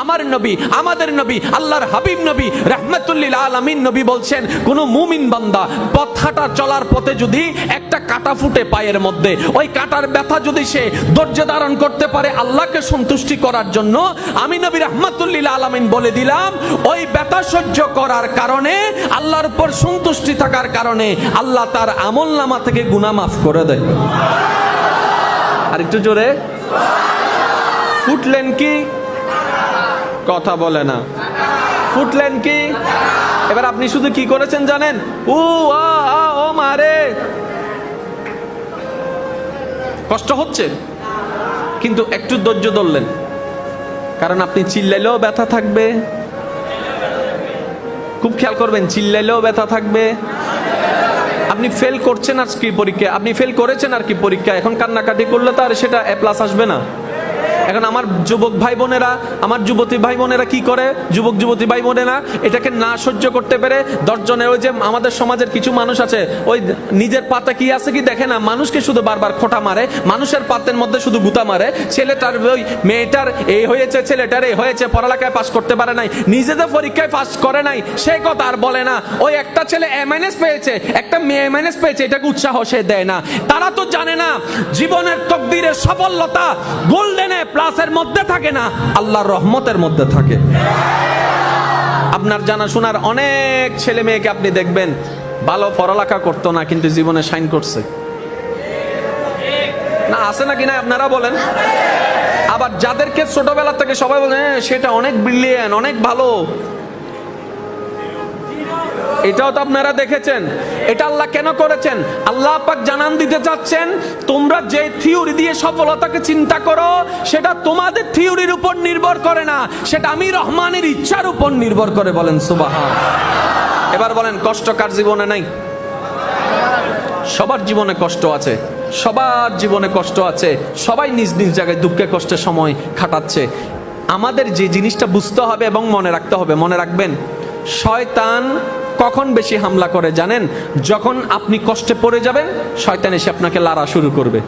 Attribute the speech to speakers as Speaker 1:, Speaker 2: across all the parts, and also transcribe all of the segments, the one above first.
Speaker 1: আমার নবী, আমাদের নবী, আল্লাহর হাবিব নবী রাহমাতুল লিল আলামিন নবী বলছেন, কোন মুমিন বান্দা পথ হাঁটা চলার পথে যদি একটা কাঁটা ফুটে পায়ের মধ্যে, ওই কাঁটার ব্যথা যদি সে ধৈর্য ধারণ করতে পারে আল্লাহকে সন্তুষ্টি করার জন্য, আমি নবী রাহমাতুল লিল আলামিন বলে দিলাম, ওই ব্যথা সহ্য করার কারণে, আল্লাহর উপর সন্তুষ্টি থাকার কারণে আল্লাহ তার আমলনামা থেকে গুনাহ মাফ করে দেয়। আর একটু জোরে, ফুটলেন কি? কথা বলে না। ফুটলেন কি? এবার আপনি শুধু কি করেছেন জানেন? ও ও মারে, কষ্ট হচ্ছে, কিন্তু একটু ধৈর্য ধরলেন, কারণ আপনি চিল্লাইলেও ব্যথা থাকবে। খুব খেয়াল করবেন, চিল্লাইলেও ব্যথা থাকবে। আপনি ফেল করছেন আর কি পরীক্ষা, আপনি ফেল করেছেন আর কি পরীক্ষা, এখন কান্নাকাটি করলে তো আর সেটা এ প্লাস আসবে না। এখন আমার যুবক ভাই বোনেরা, আমার যুবতী ভাই বোনেরা কি করে, যুবক যুবতী ভাই বোনেরা এটাকে না সহ্য করতে পেরে 10 জনের, ওই যে আমাদের সমাজের কিছু মানুষ আছে, ওই নিজের পাতে কি আছে কি দেখে না, মানুষকে শুধু বারবার খোঁটা মারে, মানুষের পাতের মধ্যে শুধু গুতা মারে। ছেলেটার, ওই মেয়েটার এই হয়েছে, ছেলেটার এই হয়েছে, পড়ালেখায় পাস করতে পারে নাই, নিজেদের পরীক্ষায় পাস করে নাই, সে কথা আর বলে না। ওই একটা ছেলে A- পেয়েছে, একটা মেয়ে A- পেয়েছে, এটাকে উৎসাহ সে দেয় না। তারা তো জানে না জীবনের তকদিরের সফলতা গোল্ডেনে প্লাসের মধ্যে থাকে না, আল্লাহর রহমতের মধ্যে থাকে। আপনার জানাশোনার অনেক ছেলে মেয়েকে আপনি দেখবেন ভালো পড়ালেখা করতো না, কিন্তু জীবনে শাইন করছে না, আছে নাকি না আপনারা বলেন? আবার যাদেরকে ছোটবেলা থেকে সবাই বলে সেটা অনেক ব্রিলিয়ান্ট, অনেক ভালো, এটাও তো আপনারা দেখেছেন। এটা আল্লাহ কেন করেছেন? আল্লাহ পাক জানান দিতে চাচ্ছেন, তোমরা যে থিওরি দিয়ে সফলতাকে চিন্তা করো, সেটা তোমাদের থিওরির উপর নির্ভর করে না, সেটা আমি রহমানের ইচ্ছার উপর নির্ভর করে। বলেন সুবহান। এবার বলেন, কষ্ট কার জীবনে নাই? সবার জীবনে কষ্ট আছে, সবার জীবনে কষ্ট আছে, সবাই নিজ নিজ জায়গায় দুঃখে কষ্টে সময় কাটাচ্ছে। আমাদের যে জিনিসটা বুঝতে হবে এবং মনে রাখতে হবে, মনে রাখবেন, শয়তান কখন বেশি হামলা করে জানেন? যখন আপনি কষ্টে পড়ে যাবেন, শয়তান এসে আপনাকে লাড়া শুরু করবে।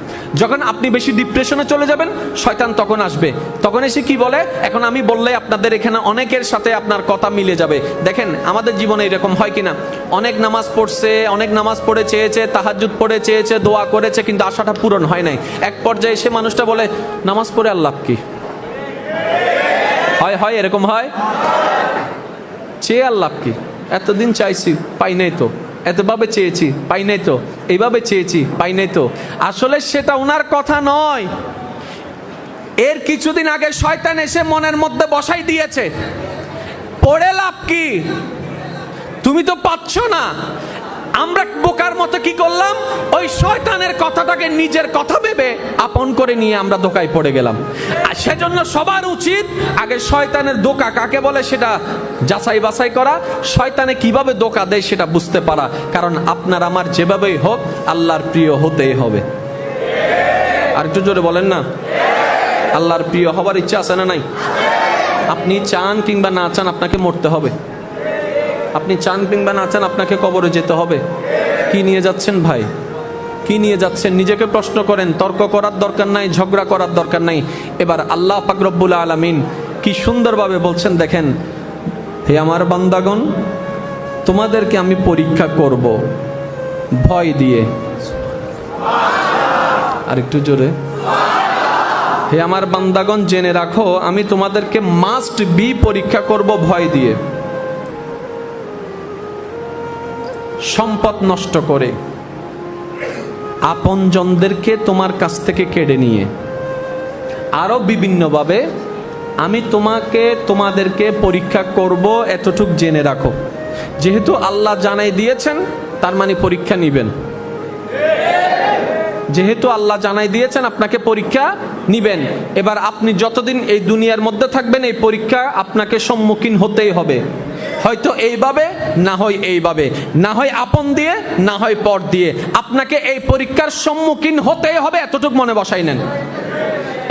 Speaker 1: যখন আপনি বেশি ডিপ্রেশনে চলে যাবেন, শয়তান তখন আসবে। তখন এসে কি বলে, এখন আমি বললে আপনাদের এখানে অনেকের সাথে আপনার কথা মিলে যাবে। দেখেন আমাদের জীবনে এরকম হয় কিনা, অনেক নামাজ পড়ছে, অনেক নামাজ পড়ে চেয়েছে, তাহাজ্জুদ পড়ে চেয়েছে, দোয়া করেছে, কিন্তু আশাটা পূরণ হয় নাই। এক পর্যায়ে এসে মানুষটা বলে, নামাজ পড়ে আর লাভ কি? হয় এরকম হয়, চেয়ে আর লাভ কি? এতদিন চাইছি পাই নাই তো, এতভাবে চেয়েছি পাই নাই তো, এইভাবে চেয়েছি পাই নাই তো। আসলে সেটা ওনার কথা নয়, এর কিছুদিন আগে শয়তান এসে মনের মধ্যে বসাই দিয়েছে, পড়ে লাভ কি, তুমি তো পাচ্ছ না। আমরা বোকার মতো কি করলাম, ওই শয়তানের কথাটাকে নিজের কথা ভেবে আপন করে নিয়ে আমরা ধোকায় পড়ে গেলাম। আর সেজন্য সবার উচিত আগে শয়তানের ধোকা কাকে বলে সেটা যাচাই বাছাই করা, শয়তানে কিভাবে ধোকা দেয় সেটা বুঝতে পারা। কারণ আপনার আমার যেভাবেই হোক আল্লাহর প্রিয় হতেই হবে। আর একটু জোরে বলেন না, আল্লাহর প্রিয় হবার ইচ্ছা আছে না নাই? আপনি চান কিংবা না চান আপনাকে মরতে হবে, আপনি চান কিংবা না চান আপনাকে কবরে যেতে হবে। কি নিয়ে যাচ্ছেন ভাই, কি নিয়ে যাচ্ছেন? নিজেকে প্রশ্ন করেন। তর্ক করার দরকার নাই, ঝগড়া করার দরকার নাই। এবার আল্লাহ পাক রব্বুল আলামিন কি সুন্দরভাবে বলছেন দেখেন, হে আমার বান্দাগণ, তোমাদেরকে আমি পরীক্ষা করব ভয় দিয়ে। আর একটু জোরে, হে আমার বান্দাগণ জেনে রাখো, আমি তোমাদেরকে মাস্ট বি পরীক্ষা করব ভয় দিয়ে। সম্পদ নষ্ট করে, আপনজনদেরকে তোমার কাছ থেকে কেড়ে নিয়ে, আরো বিভিন্নভাবে আমি তোমাদেরকে পরীক্ষা করব, এতটুক জেনে রাখো। যেহেতু আল্লাহ জানাই দিয়েছেন, তার মানে পরীক্ষা নিবেন। যেহেতু আল্লাহ জানাই দিয়েছেন, আপনাকে পরীক্ষা নিবেন। এবার আপনি যতদিন এই দুনিয়ার মধ্যে থাকবেন, এই পরীক্ষা আপনাকে সম্মুখীন হতেই হবে। হয়তো এইভাবে, না হয় এইভাবে, না হয় আপন দিয়ে, না হয় পর দিয়ে, আপনাকে এই পরীক্ষার সম্মুখীন হতেই হবে, এতটুকু মনে বসাই নেন।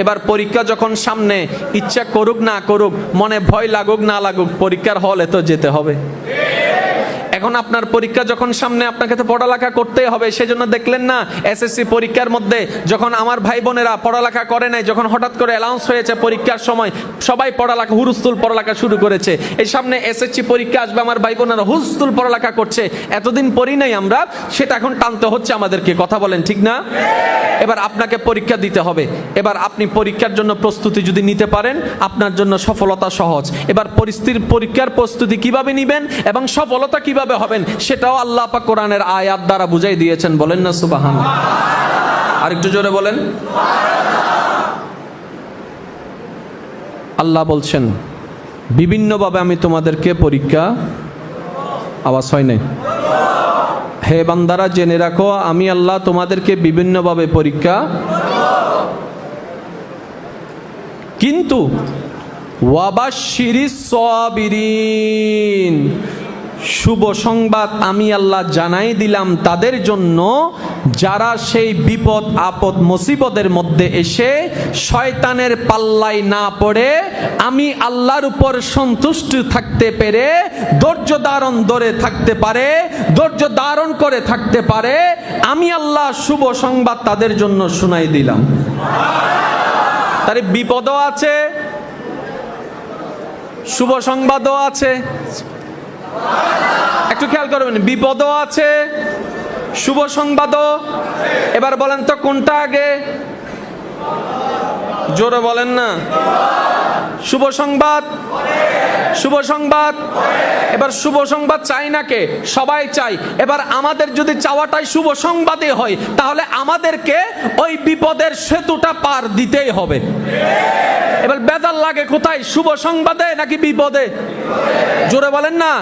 Speaker 1: এবার পরীক্ষা যখন সামনে, ইচ্ছা করুক না করুক, মনে ভয় লাগুক না লাগুক, পরীক্ষার হলে তো যেতে হবে। এখন আপনার পরীক্ষা যখন সামনে, আপনাকে তো পড়ালেখা করতেই হবে। সেজন্য দেখলেন না এসএসসি পরীক্ষার মধ্যে যখন আমার ভাই বোনেরা পড়ালেখা করে নাই, যখন হঠাৎ করে অ্যানাউন্স হয়েছে পরীক্ষার সময় সবাই পড়ালেখা হুরুস্তুল পড়ালেখা শুরু করেছে। এই সামনে এসএসসি পরীক্ষা আসবে, আমার ভাই বোনেরা হুরুস্তুল পড়ালেখা করছে। এতদিন পড়ি নাই আমরা, সেটা এখন টানতে হচ্ছে আমাদেরকে। কথা বলেন ঠিক না? এবার আপনাকে পরীক্ষা দিতে হবে। এবার আপনি পরীক্ষার জন্য প্রস্তুতি যদি নিতে পারেন, আপনার জন্য সফলতা সহজ। এবার পরীক্ষার প্রস্তুতি কিভাবে নেবেন এবং সফলতা কিভাবে হবেন, সেটাও আল্লাহ পাক কোরআনের আয়াত দ্বারা বুঝাই দিয়েছেন। বলেন না সুবহানাল্লাহ? আরেকটু জোরে বলেন। আল্লাহ বলছেন বিভিন্নভাবে আমি তোমাদেরকে পরীক্ষা, আওয়াজ হয় নাই, হে বান্দারা জেনে রাখো আমি আল্লাহ তোমাদেরকে বিভিন্নভাবে পরীক্ষা, কিন্তু ওয়াবাশশিরিস সাবিরিন, শুভ সংবাদ আমি আল্লাহ জানাই দিলাম তাদের জন্য যারা সেই বিপদ আপদ মুসিবতের মধ্যে এসে শয়তানের পাল্লায় না পড়ে আমি আল্লাহর উপর সন্তুষ্ট থাকতে পেরে ধৈর্য ধারণ ধরে থাকতে পারে, ধৈর্য ধারণ করে থাকতে পারে। আমি আল্লাহ শুভ সংবাদ তাদের জন্য শুনাই দিলাম। তার বিপদও আছে, শুভ সংবাদও আছে। একটু খেয়াল করবেন, বিপদও আছে, শুভ সংবাদও। এবার বলেন তো কোনটা আগে? জোরে বলেন না। শুভ সংবাদ, শুভ সংবাদ। এবার শুভ সংবাদ চাই না কে? সবাই চাই। এবার আমাদের যদি চাওয়াটাই শুভ সংবাদে হয়, তাহলে আমাদেরকে ওই বিপদের সেতুটা পার দিতেই হবে। এবার বেজার লাগে কোথায়? শুভ সংবাদে নাকি বিপদে? জোরে বলেন না।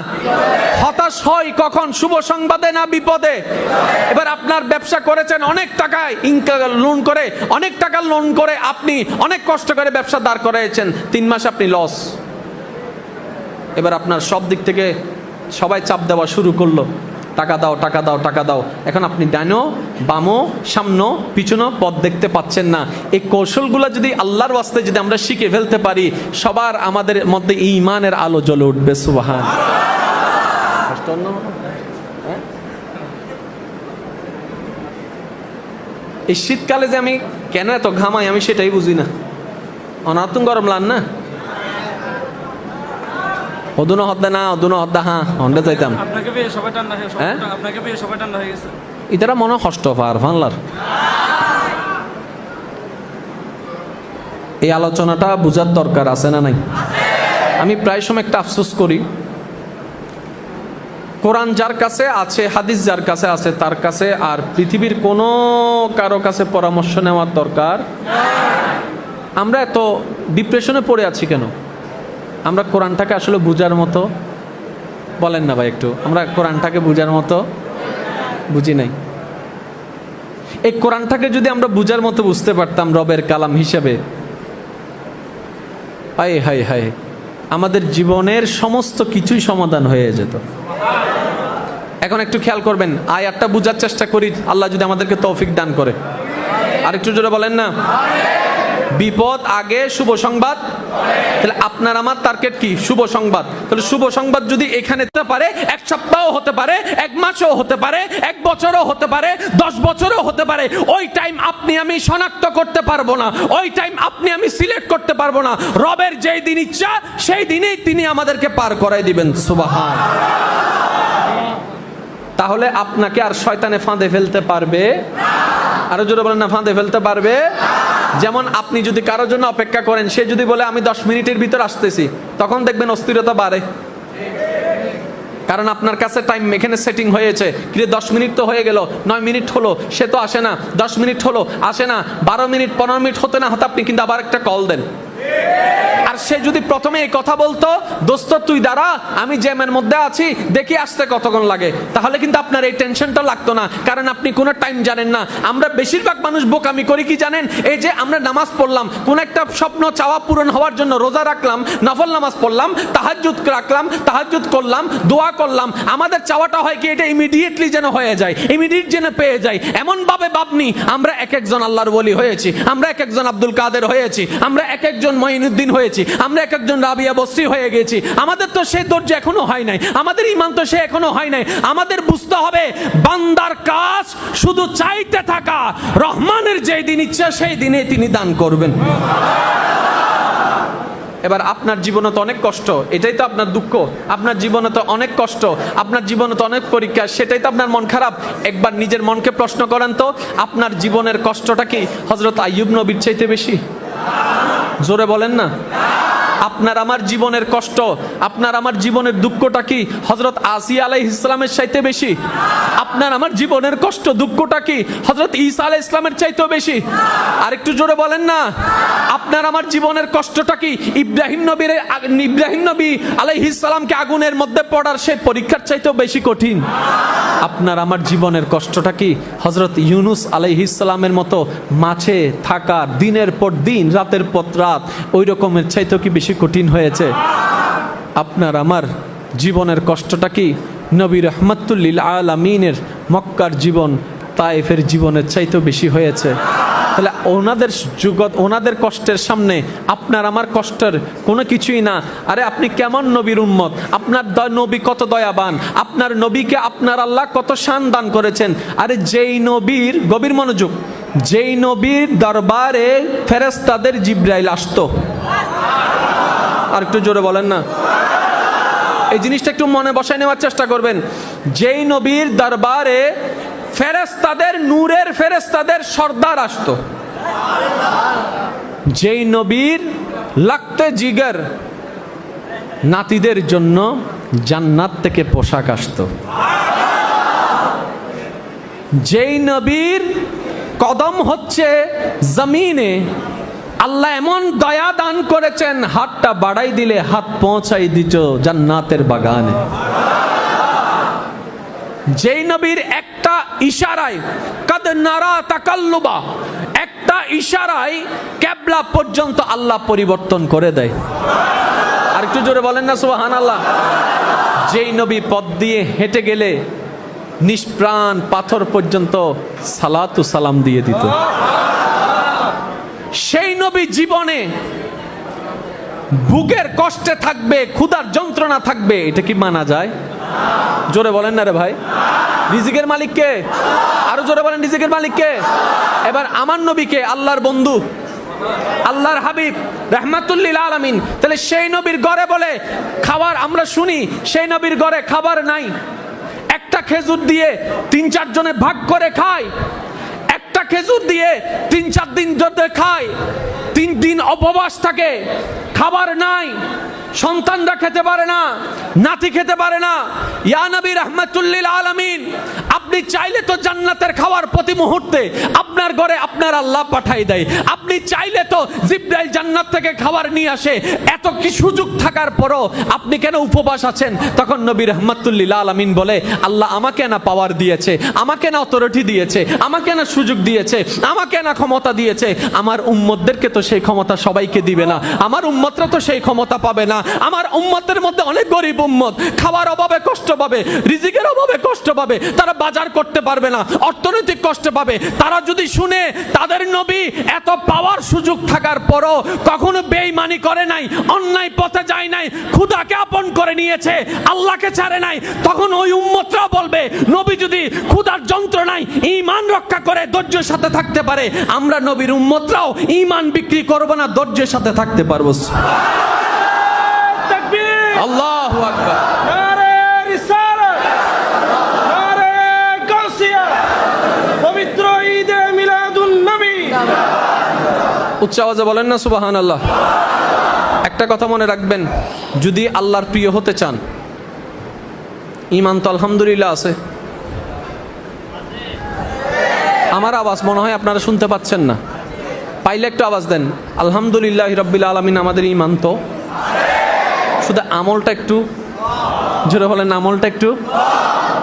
Speaker 1: হতাশ হয় কখন? শুভ সংবাদে না বিপদে? এবার আপনার ব্যবসা করেছেন অনেক টাকায় লোন করে, অনেক টাকা লোন করে আপনি অনেক কষ্ট করে ব্যবসা দাঁড় করাইছেন, 3 মাস আপনি লস। এবার আপনার সব দিক থেকে সবাই চাপ দেওয়া শুরু করলো, টাকা দাও টাকা দাও টাকা দাও। এখন আপনি ডানো বামো সামনো পিছনো পথ দেখতে পাচ্ছেন না। এই কৌশলগুলো যদি আল্লাহর ওয়াস্তে যদি আমরা শিখে ফেলতে পারি, সবার আমাদের মধ্যে ঈমানের আলো জ্বলে উঠবে। সুবহান। এই শীতকালে যে আমি কেন এত ঘামাই আমি সেটাই বুঝি না। অনাতুন গরম লান না, অদুনো হদ্দা না অদুনো হদ্দা, হ্যাঁ হন্ডে যাইতাম।
Speaker 2: আপনাকে পেয়ে সবাই ঠান্ডা হয়ে গেছে, আপনাকে পেয়ে সবাই ঠান্ডা হয়ে গেছে।
Speaker 1: ইতারা মনে কষ্ট পার ফানলার। এই আলোচনাটা বুঝার দরকার আছে না নাই? আমি প্রায় সময় একটা আফসোস করি, কোরআন যার কাছে আছে, হাদিস যার কাছে আছে, তার কাছে আর পৃথিবীর কোনো কারো কাছে পরামর্শ নেওয়ার দরকার। আমরা এত ডিপ্রেশনে পড়ে আছি কেন? আমরা কোরআনটাকে আসলে বুঝার মতো, বলেন না ভাই একটু, আমরা কোরআনটাকে বুঝার মতো বুঝি নাই। এই কোরআনটাকে যদি আমরা বুঝার মতো বুঝতে পারতাম রবের কালাম হিসেবে, হায় হায় হায়, আমাদের জীবনের সমস্ত কিছুই সমাধান হয়ে যেত। এখন একটু খেয়াল করবেন, আয়াতটা বুঝার চেষ্টা করি, আল্লাহ যদি আমাদেরকে তৌফিক দান করে। আর একটু জোরে বলেন না। বিপদ আগে, শুভ সংবাদ। তাহলে আপনার আমার টার্গেট কি? শুভ সংবাদ। তাহলে শুভ সংবাদ যদি এখানে হতে পারে, 1 সপ্তাহ হতে পারে, 1 মাসও হতে পারে, 1 বছরও হতে পারে, 10 বছরও হতে পারে। ওই টাইম আপনি আমি শনাক্ত করতে পারবো না, ওই টাইম আপনি আমি সিলেক্ট করতে পারবো না। রবের যেই দিন ইচ্ছা সেই দিনেই তিনি আমাদেরকে পার করাই দিবেন। সুবহান। তাহলে আপনাকে আর শয়তানে ফাঁদে ফেলতে পারবে? আরো জোরে বলেন না, ফাঁদে ফেলতে পারবে? যেমন আপনি যদি কারোর জন্য অপেক্ষা করেন, সে যদি বলে আমি 10 মিনিটের ভিতর আসতেছি, তখন দেখবেন অস্থিরতা বাড়ে। কারণ আপনার কাছে টাইম এখানে সেটিং হয়েছে। কিন্তু 10 মিনিট তো হয়ে গেল, 9 মিনিট হলো, সে তো আসে না, 10 মিনিট হলো আসে না, 12 মিনিট 15 মিনিট হতে না হতে আপনি কিন্তু আবার একটা কল দেন। আর সে যদি প্রথমে এই কথা বলতো, দোস্ত তুই দাঁড়া, আমি জ্যামের মধ্যে আছি, দেখি আসতে কতক্ষণ লাগে, তাহলে কিন্তু আপনার এই টেনশনটা লাগতো না, কারণ আপনি কোনো টাইম জানেন না। আমরা বেশিরভাগ মানুষ বোকামি করি কি জানেন? এই যে আমরা নামাজ পড়লাম, কোন একটা স্বপ্ন চাওয়া পূরণ হওয়ার জন্য রোজা রাখলাম, নফল নামাজ পড়লাম, তাহাজ্জুদ রাখলাম, তাহাজ্জুদ করলাম, দোয়া করলাম, আমাদের চাওয়াটা হয় কি এটা ইমিডিয়েটলি যেন হয়ে যায়, ইমিডিয়েট যেন পেয়ে যায়। এমন ভাবে ভাবনি আমরা এক একজন আল্লাহর ওলি হয়েছি, আমরা এক একজন আব্দুল কাদের হয়েছি, আমরা এক একজন মঈনুদ্দিন হয়েছি, গেছি, আমরা এক একজন রাবিয়া বসরি হয়ে গেছি। আমাদের তো সেই ধৈর্য এখনো হয় নাই, আমাদের ঈমান তো সে এখনো হয় নাই। আমাদের বুঝতে হবে বান্দার কাজ শুধু চাইতে থাকা, রহমানের যেই দিন ইচ্ছা সেই দিনে তিনি দান করবেন। এবার আপনার জীবনে তো অনেক কষ্ট, এটাই তো আপনার দুঃখ। আপনার জীবনে তো অনেক কষ্ট, আপনার জীবনে তো অনেক পরীক্ষা, সেটাই তো আপনার মন খারাপ। একবার নিজের মনকে প্রশ্ন করেন তো, আপনার জীবনের কষ্টটা কি হযরত আইয়ুব নবীর চাইতে বেশি? জোরে বলেন না। আপনার আমার জীবনের কষ্ট, আপনার আমার জীবনের দুঃখটা কি হযরত আসিয়া আলাইহিস সালামের চাইতে বেশি? আপনার আমার জীবনের কষ্ট দুঃখটা কি হযরত ঈসা আলাইহিস সালামের চাইতেও বেশি? আর একটু জোরে বলেন না। আপনার আমার জীবনের কষ্টটা কি ইব্রাহিম নবী আলাইহিস সালামকে আগুনের মধ্যে পড়ার সেই পরীক্ষার চাইতেও বেশি কঠিন? আপনার আমার জীবনের কষ্টটা কি হযরত ইউনুস আলাইহিস সালামের মতো মাছে থাকা, দিনের পর দিন রাতের পর রাত, ওই রকমের চাইতেও কি বেশি কঠিন হয়েছে? আপনার আমার জীবনের কষ্টটা কি নবী রাহমাতুল লিল আলামিনের মক্কার জীবন, তায়েফের জীবনের চাইতেও বেশি হয়েছে? তাহলে ওনাদের কষ্টের সামনে আপনার আমার কষ্টের কোনো কিছুই না। আরে আপনি কেমন নবীর উম্মত, আপনার নবী কত দয়াবান, আপনার নবীকে আপনার আল্লাহ কত শান দান করেছেন। আরে যেই নবীর, গভীর মনোযোগ, যেই নবীর দরবারে ফেরেশতাদের জিবরাইল আসতো, আর একটু জোরে বলেন না, এই জিনিসটা একটু মনে বসায় নেওয়ার চেষ্টা করবেন। যেই নবীর দরবারে ফেরেশতাদের, নূরের ফেরেশতাদের সর্দার আসতো, যেই নবীর লাগতে জিগর নাতিদের জন্য জান্নাত থেকে পোশাক আসতো, যেই নবীর কদম হচ্ছে জমিনে, আল্লাহ এমন দয়া দান করেছেন হাতটা বাড়াই দিলে হাত পৌঁছাই দিত জান্নাতের বাগানে। যেই নবীর একটা ইশারায় কাদ নারা তাকাল্লুবা, একটা ইশারায় কিবলা পর্যন্ত আল্লাহ পরিবর্তন করে দেয়। আর একটু জোরে বলেন না সুবহানাল্লাহ। যেই নবী পথ দিয়ে হেঁটে গেলে নিষ্প্রাণ পাথর পর্যন্ত সালাতু সালাম দিয়ে দিত। সেই নবী জীবনে বুকের কষ্টে থাকবে, ক্ষুধার যন্ত্রণা থাকবে, এটা কি মানা যায়? জোরে বলেন না রে ভাই। রিজিকের মালিক কে? আরো জোরে বলেন, রিজিকের মালিক কে? এবার আমার নবীকে, আল্লাহর বন্ধু, আল্লাহর হাবিব রাহমাতুল লিল আলামিন। তাহলে সেই নবীর ঘরে বলে খাবার, আমরা শুনি সেই নবীর ঘরে খাবার নাই, একটা খেজুর দিয়ে 3-4 জনে ভাগ করে খায়, একটা খেজুর দিয়ে 3-4 দিন ধরে খায়, 3 দিন উপবাস থাকে, খাবার নাই, সন্তানরা খেতে পারে না, নাতি খেতে পারে না। ইয়া নবী রাহমাতুল লিল আলামিন, আপনি চাইলে তো জান্নাতের খাবার প্রতি মুহূর্তে আপনার ঘরে আপনার আল্লাহ পাঠাই দেয়। আপনি চাইলে তো জিবরাইল জান্নাত থেকে খাবার নিয়ে আসে। এত কি সুযোগ থাকার পরও আপনি কেন উপবাস আছেন? তখন নবী রাহমাতুল লিল আলামিন বলে, আল্লাহ আমাকে না পাওয়ার দিয়েছে, আমাকে না অথরিটি দিয়েছে, আমাকে না সুযোগ দিয়েছে, আমাকে না ক্ষমতা দিয়েছে, আমার উম্মতদেরকে তো সেই ক্ষমতা সবাইকে দিবে না, আমার উম্মতরা তো সেই ক্ষমতা পাবে না। আমার উম্মতের মধ্যে অনেক গরিব উম্মত, খাবার অভাবে কষ্ট পাবে, রিজিকের অভাবে কষ্ট পাবে, তারা বাজার করতে পারবে না, অর্থনৈতিক কষ্ট পাবে। তারা যদি শুনে তাদের নবী এত পাওয়ার সুযোগ থাকার পরও কখনো বেঈমানি করে নাই, অন্যায় পথে যায় নাই, খোদাকে আপন করে নিয়েছে, আল্লাহকে ছাড়ে নাই, তখন ওই উম্মতরা বলবে নবী যদি খোদার যন্ত্রণায় ঈমান রক্ষা করে ধৈর্যের সাথে থাকতে পারে, আমরা নবীর উম্মতরাও ঈমান বিক্রি করব না, ধৈর্যের সাথে থাকতে পারবো। আল্লাহু আকবার।
Speaker 2: নারে রিসালাত, নারে গাউসিয়া, পবিত্র ঈদে মিলাদুন নবী।
Speaker 1: উচ্চ আওয়াজে বলেন না সুবহানাল্লাহ। একটা কথা মনে রাখবেন, যদি আল্লাহর প্রিয় হতে চান, ঈমান তো আলহামদুলিল্লাহ আছে। আমার আওয়াজ মনে হয় আপনারা শুনতে পাচ্ছেন না, পাইলে একটু আওয়াজ দেন। আলহামদুলিল্লাহি রাব্বিল আলামিন, আমাদের ঈমান তো, শুধু আমলটা একটু জোরে বলেন, আমলটা একটু।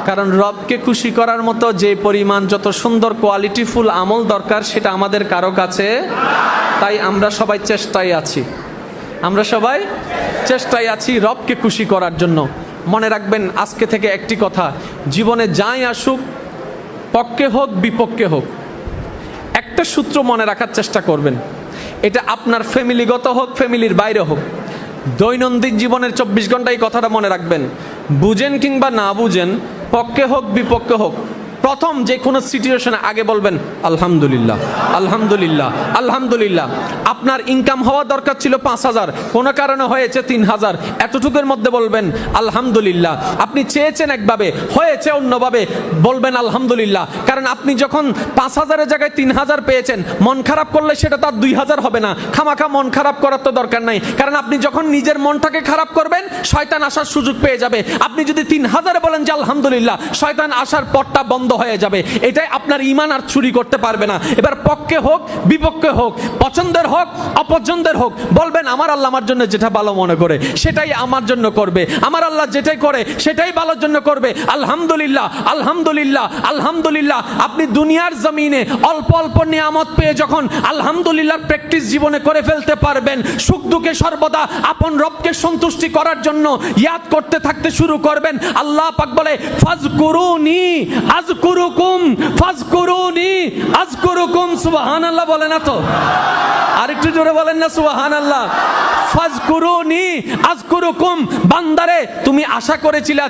Speaker 1: কারণ রবকে খুশি করার মতো যে পরিমাণ যত সুন্দর কোয়ালিটিফুল আমল দরকার সেটা আমাদের কারো কাছে, তাই আমরা সবাই চেষ্টায় আছি, আমরা সবাই চেষ্টায় আছি রবকে খুশি করার জন্য। মনে রাখবেন আজকে থেকে একটি কথা, জীবনে যাই আসুক, পক্ষে হোক বিপক্ষে হোক, একটা সূত্র মনে রাখার চেষ্টা করবেন, এটা আপনার ফ্যামিলিগত হোক, ফ্যামিলির বাইরে হোক, দৈনন্দিন জীবনের 24 ঘন্টা এই কথাটা মনে রাখবেন। বুঝেন কিংবা না বুঝেন, পক্ষে হোক বিপক্ষে হোক, প্রথম যে কোনো সিচুয়েশনে আগে বলবেন আলহামদুলিল্লাহ, আলহামদুলিল্লাহ, আলহামদুলিল্লাহ। আপনার ইনকাম হওয়া দরকার ছিল 5,000, কোনো কারণে হয়েছে 3,000, এতটুকুর মধ্যে বলবেন আলহামদুলিল্লাহ। আপনি চেয়েছেন একভাবে, হয়েছে অন্যভাবে, বলবেন আলহামদুলিল্লাহ। কারণ আপনি যখন 5,000-এর জায়গায় 3,000 পেয়েছেন, মন খারাপ করলে সেটা তার 2,000 হবে না। খামাখা মন খারাপ করার তো দরকার নাই, কারণ আপনি যখন নিজের মনটাকে খারাপ করবেন, শয়তান আসার সুযোগ পেয়ে যাবে। আপনি যদি 3,000-এ বলেন যে আলহামদুলিল্লাহ, শয়তান আসার পথটা বন্ধ হয়ে যাবে। এটাই আপনার ঈমান আর চুরি করতে পারবে না। এবার পক্ষে হোক বিপক্ষে হোক, পছন্দের হোক অপছন্দের হোক, বলবেন আমার আল্লাহ আমার জন্য যেটা ভালো মনে করে সেটাই আমার জন্য করবে, আমার আল্লাহ যেটাই করে সেটাই ভালোর জন্য করবে। আলহামদুলিল্লাহ, আলহামদুলিল্লাহ, আলহামদুলিল্লাহ। আপনি দুনিয়ার জমিনে অল্প অল্প নিয়ামত পেয়ে যখন আলহামদুলিল্লাহর প্র্যাকটিস জীবনে করে ফেলতে পারবেন, সুখ দুঃখে সর্বদা আপন রবকে সন্তুষ্টি করার জন্য ইয়াদ করতে থাকতে শুরু করবেন। আল্লাহ পাক বলে ফাজকুরুনি আযকুরুকুম, ফাজকুরুনি আযকুরুকুম। সুবহানাল্লাহ বলে না তো? আরেকটু জোরে বলেন না সুবহানাল্লাহ। ফাজকুরুনি আযকুরুকুম। বান্দারে, তুমি আশা করেছিলে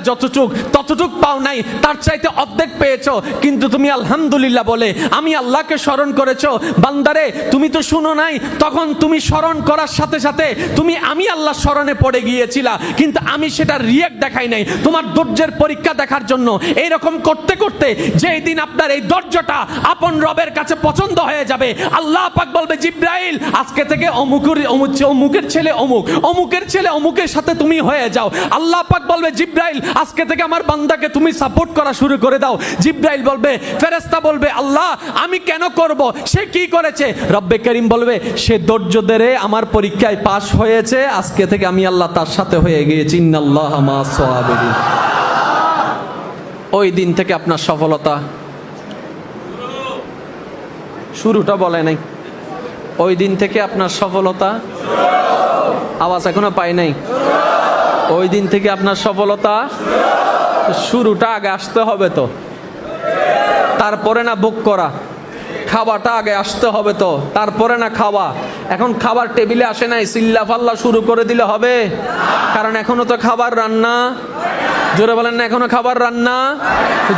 Speaker 1: ততটুক পাও নাই, তার চাইতে অর্ধেক পেয়েছো, কিন্তু তুমি আলহামদুলিল্লাহ বলে আমি আল্লাহকে স্মরণ করেছো। বান্দারে, তুমি তো শুনো নাই, তখন তুমি স্মরণ করার সাথে সাথে তুমি আমি আল্লাহ স্মরণে পড়ে গিয়েছিলা, কিন্তু আমি সেটা রিয়েক্ট দেখাই নাই, তোমার ধৈর্যের পরীক্ষা দেখার জন্য। এইরকম করতে করতে যেই দিন আপনার এই ধৈর্যটা আপন রবের কাছে পছন্দ হয়ে যাবে, আল্লাহ পাক বলবে জিব্রাইল আজকে থেকে অমুকের ছেলে অমুক, অমুকের ছেলে অমুকের সাথে তুমি হয়ে যাও। আল্লাহ পাক বলবে জিব্রাইল আজকে থেকে আমার বান্দাকে তুমি সাপোর্ট করা শুরু করে দাও। জিব্রাইল বলবে, ফেরেশতা বলবে আল্লাহ আমি কেন করব, সে কি করেছে? রব্বে করিম বলবে সে ধৈর্য ধরে আমার পরীক্ষায় পাশ হয়েছে, আজকে থেকে আমি আল্লাহ তার সাথে হয়ে গিয়েছি। ইন্নাল্লাহা মা'আস সাবিরিন। ওই দিন থেকে আপনার সফলতা শুরুটা বলে নাই, ওই দিন থেকে আপনার সফলতা, আওয়াজ এখনো পাই নাই, ওই দিন থেকে আপনার সফলতা শুরুটা আগে আসতে হবে তো, তারপরে না বুক করা, খাওয়াটা আগে আসতে হবে তো, তারপরে না খাওয়া। এখন খাবার টেবিলে আসে নাই, চিল্লা ফাল্লা শুরু করে দিলে হবে? কারণ এখনো তো খাবার রান্না, জোরে বলেন না, এখনো খাবার রান্না।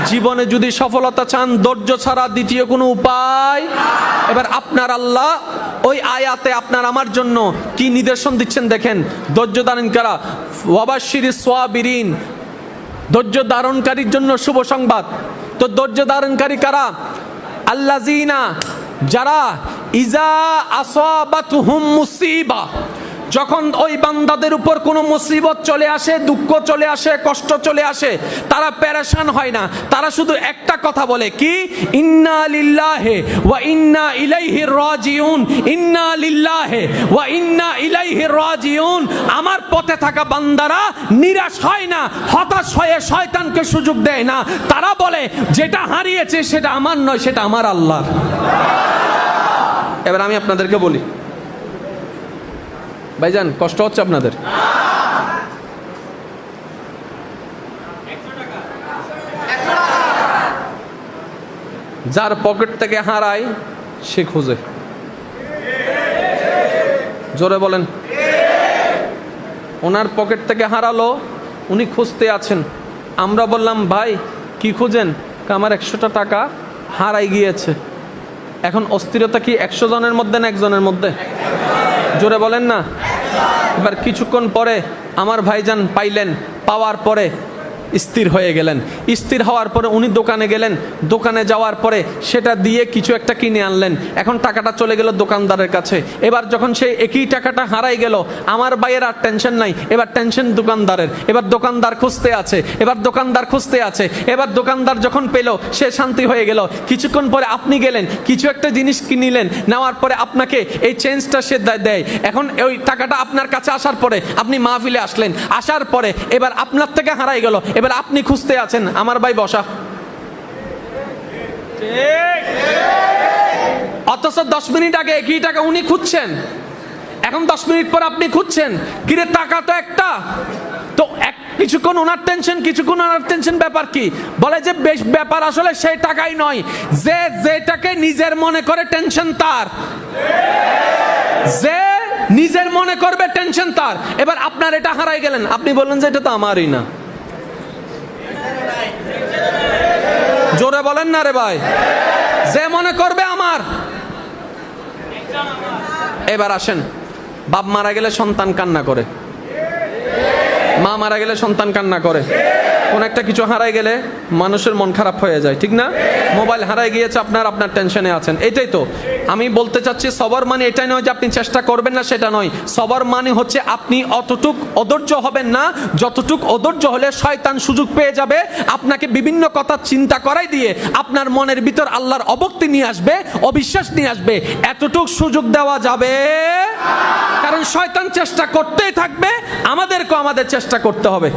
Speaker 1: জীবনে যদি সফলতা চান, ধৈর্য ছাড়া দ্বিতীয় কোনো উপায়। এবার আপনার আল্লাহ ওই আয়াতে আপনার আমার জন্য কি নিদর্শন দিচ্ছেন দেখেন। ধৈর্য ধারণ করা, ওয়াবাশশিরিস সাবিরিন, ধৈর্য ধারণকারীর জন্য শুভ সংবাদ। তো ধৈর্য ধারণকারী কারা? আল্লাযিনা, যারা ইজা আসাবাতুহুম মুসিবা, যখন ওই বান্দাদের উপর কোনো মুসিবত চলে আসে, দুঃখ চলে আসে, কষ্ট চলে আসে, তারা পেরেশান হয় না, তারা শুধু একটা কথা বলে কি? ইন্না লিল্লাহি ওয়া ইন্না ইলাইহি রাজিউন, ইন্না লিল্লাহি ওয়া ইন্না ইলাইহি রাজিউন। আমার পথে থাকা বান্দারা নিরাশ হয় না, হতাশ হয়ে শয়তানকে সুযোগ দেয় না। তারা বলে যেটা হারিয়েছে সেটা আমার নয়, সেটা আমার আল্লাহর। এবার আমি আপনাদেরকে বলি, ভাইজান কষ্ট হচ্ছে আপনাদের? যার পকেট থেকে হারায় সে খুঁজে, জোরে বলেন। ওনার পকেট থেকে হারালো, উনি খুঁজতে আছেন। আমরা বললাম ভাই কি খুঁজেন? আমার 100টা টাকা হারাই গিয়েছে। এখন অস্থিরতা কি 100 জনের মধ্যে না একজনের মধ্যে? জোরে বলেন না। এবার কিছুক্ষণ পরে আমার ভাইজান পাইলেন, পাওয়ার পরে স্থির হয়ে গেলেন। স্থির হওয়ার পরে উনি দোকানে গেলেন, দোকানে যাওয়ার পরে সেটা দিয়ে কিছু একটা কিনে আনলেন। এখন টাকাটা চলে গেল দোকানদারের কাছে। এবার যখন সেই একই টাকাটা হারাই গেল, আমার ভাইয়ের আর টেনশন নাই, এবার টেনশন দোকানদারের। এবার দোকানদার খুঁজতে আছে, এবার দোকানদার খুঁজতে আছে। এবার দোকানদার যখন পেল সে শান্তি হয়ে গেল। কিছুক্ষণ পরে আপনি গেলেন, কিছু একটা জিনিস কিনিলেন, নেওয়ার পরে আপনাকে এই চেঞ্জটা সে দেয়। এখন ওই টাকাটা আপনার কাছে আসার পরে আপনি মাহফিলে আসলেন, আসার পরে এবার আপনার থেকে হারাই গেল। এবার আপনি খুঁজতে আছেন, আমার ভাই বসা, অথচ 10 মিনিট আগে একই টাকা উনি খুঁজছেন, এখন 10 মিনিট পর আপনি খুঁজছেন। কিরে টাকা তো একটা, তো কিছুক্ষণ ওনার টেনশন, কিছুক্ষণ ওনার টেনশন, ব্যাপার কি? বলে যে বেশ ব্যাপার আসলে সেই টাকাই নয়, যে যেটাকে নিজের মনে করে টেনশন তার, যে নিজের মনে করবে টেনশন তার। এবার আপনার এটা হারাই গেলেন, আপনি বললেন যে এটা তো আমারই না। জোরে বলেন না রে ভাই, যে মনে করবে আমার। এবার আসেন, বাপ মারা গেলে সন্তান কান্না করে, মা মারা গেলে সন্তান কান্না করে, কোন একটা কিছু হারাই গেলে মানুষের মন খারাপ হয়ে যায়, ঠিক না? মোবাইল হারাই গিয়েছে, আপনার টেনশনে আছেন। এটাই তো আমি বলতে চাচ্ছি, সবার মানে এটাই নয় যে আপনি চেষ্টা করবেন না, সেটা নয়। সবার মানে হচ্ছে আপনি অতটুক অধৈর্য হবেন না, যতটুক অধৈর্য হলে শয়তান সুযোগ পেয়ে যাবে আপনাকে বিভিন্ন কথা চিন্তা করাই দিয়ে আপনার মনের ভিতর আল্লাহর অভক্তি নিয়ে আসবে, অবিশ্বাস নিয়ে আসবে। এতটুক সুযোগ দেওয়া যাবে, কারণ শয়তান চেষ্টা করতেই থাকবে, আমাদেরকেও আমাদের চেষ্টা করতে হবে।